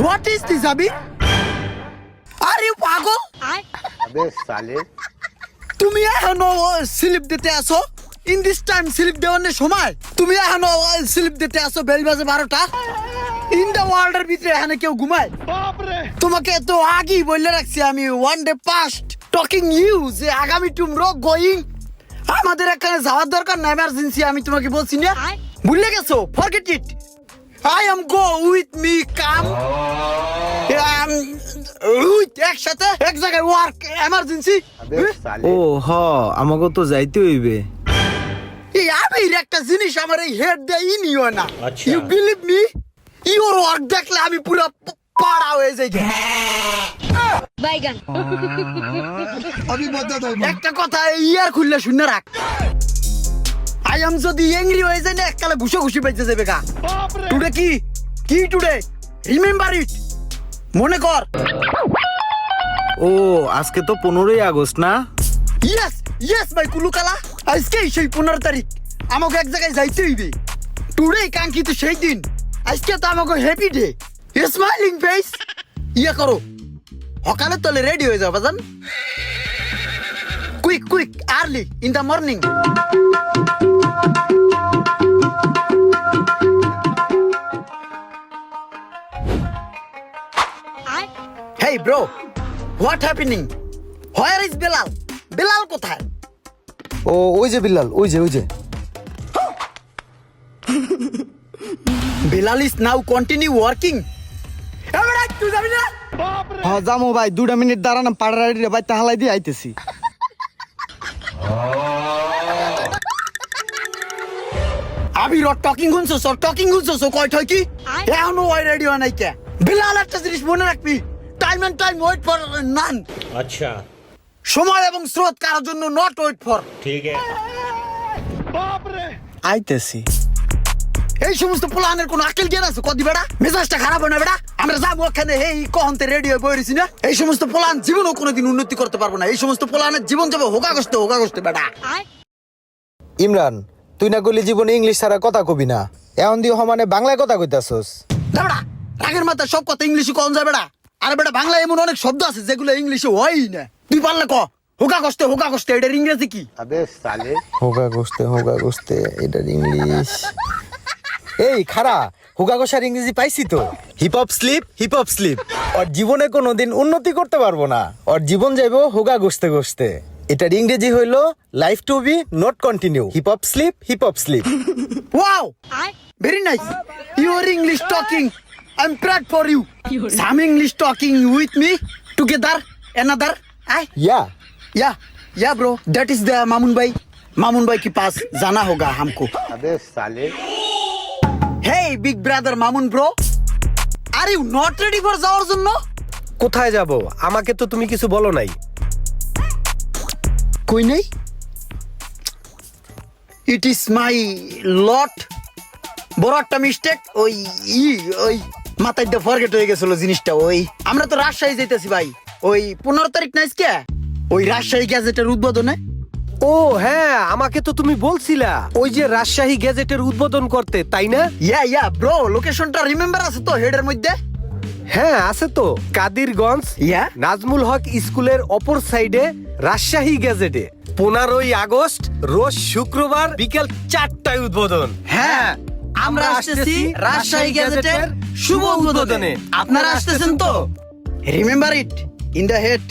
What is this, Abhi? Are you পাগল? अबे साले তুমি এখনো স্লিপ দিতে আসো? ইন দিস টাইম স্লিপ দেওয়ার সময় তুমি এখনো স্লিপ দিতে আসো বেল বাজে 12টা? ইন দ্য ওয়ার্ল্ডের ভিতরে এখানে কেউ ঘুমায়? তোমাকে তো আগেই বলে রাখছি আমি one day past talking you যে আগামী টুমরো গোয়িং আমাদের এখানে যাওয়ার দরকার না এমার্জেন্সি আমি তোমাকে বলছি না ভুলে গেছো forget it I am go with me come একসাথে এক জায়গায় ওয়ার্ক এমার্জেন্সি अबे साले ও হ আমাকে তো যাইতে হইবে। এই আবির একটা জিনিস আমার এই হেড দিয়ে নিও না আচ্ছা। You believe me your work দেখলে আমি পুরো পাড়া হয়ে যাই বাইগান একটা কথা ইয়ার খুললে শূন্য রাখ আই এম যদি এংরি হয়ে যায় না এককালে ঘুষে ঘুষি বেঁচে যাবে গা টুডে কি কি টুডে রিমেম্বার ইট মনে কর ও আজকে তো 15ই আগস্ট না? ইয়েস ইয়েস ভাই কুলুকালা আজকে সেই 15 তারিখ আমাকে এক জায়গায় যাইতে হইবে টুডে কাঙ্ক্ষিত সেই দিন আজকে তো আমাকে হ্যাপি ডে স্মাইলিং ফেস ইয়ে করো সকালে তলে রেডি হয়ে যাও বাজান quick quick early in the morning Hey bro, what happening? Where is Bilal? Bilal কোথায়? ও ওই যে বিল্লাল ওই যে Bilal is now continue working. এবারে তুই যাবি না? হ্যাঁ যামো ভাই 2 মিনিট দাঁড়ান পাড়াড়ি রে ভাই তাহলাই দিয়ে আইতেছি আবি রট টকিং হুনছো কয় ঠই কি? এখনো ওই রেডিও নাই কে? Bilal একটা জিনিস মনে রাখবি time and time wait for none अच्छा সময় এবং স্রোত কারোর জন্য নট ওয়েট ফর ठीक है আইতেছি এই সমস্ত প্ল্যানের কোন আকেল জ্ঞান আছে কদি বেড়া মেজাজটা খারাপ হয় না বেড়া আমরা যাবো ওখানে এই কহন্তে রেডিও বইরেছি না এই সমস্ত প্ল্যান জীবনও কোনোদিন উন্নতি করতে পারবো না এই সমস্ত প্ল্যানের জীবন যাবে হোগা কষ্ট বেড়া ইমরান তুই না কইলি জীবনে ইংলিশ ছাড়া কথা কবি না এখন দিয়ে সমানে বাংলায় কথা কইতাছস না বেড়া রাগের মাথায় সব কথা ইংলিশে কম যায় বেড়া আরে বেটা বাংলা এমন অনেক শব্দ আছে যেগুলো ইংলিশে হয়ই না তুই পারলে ক হোগা কষ্ট এটার ইংরেজি কি अबे साले হোগা গোস্তে এটার ইংলিশ এই খারা হোগা গোসার ইংরেজি পাইছি তো হিপ হপ স্লিপ ওর জীবনে কোনোদিন উন্নতি করতে পারবো না ওর জীবন যাইবো হোগা গোস্তে এটার ইংরেজি হইলো life to be not continue hip hop sleep wow very nice your English talking I am proud for you some English talking with me together another I या bro that is the Mamun भाई के पास जाना होगा हमको अबे साले hey big brother Mamun bro are you not ready for যাওয়ার জন্য কোথায় যাব? আমাকে তো তুমি কিছু বলো নাই। কই নাই ইট ইজ মাই লট বড় একটা মিস্টেক ওই মাথায় দিয়ে ফরগেট হয়ে গেছিল জিনিসটা ওই আমরা তো রাজশাহী যাইতেছি ভাই ওই 15 তারিখ না আজকে ওই রাজশাহী গ্যাজেটের উদ্বোধনে ও হ্যাঁ, আমাকে তো তুমি বলছিলা ওই যে রাজশাহী গ্যাজেটের উদ্বোধন করতে, তাই না? ইয়া ব্রো লোকেশনটা রিমেম্বার আছে তো হেডের মধ্যে হ্যাঁ আছে তো, কাদিরগঞ্জ Yeah. নাজমুল হক স্কুলের অপর সাইডে রাজশাহী গ্যাজেটে 15ই আগস্ট রোজ শুক্রবার বিকেল 4টায় উদ্বোধন। হ্যাঁ আমরা আসতেছি রাজশাহী গ্যাজেটের শুভ উদ্বোধনে আপনারা আসতেছেন তো remember it in the head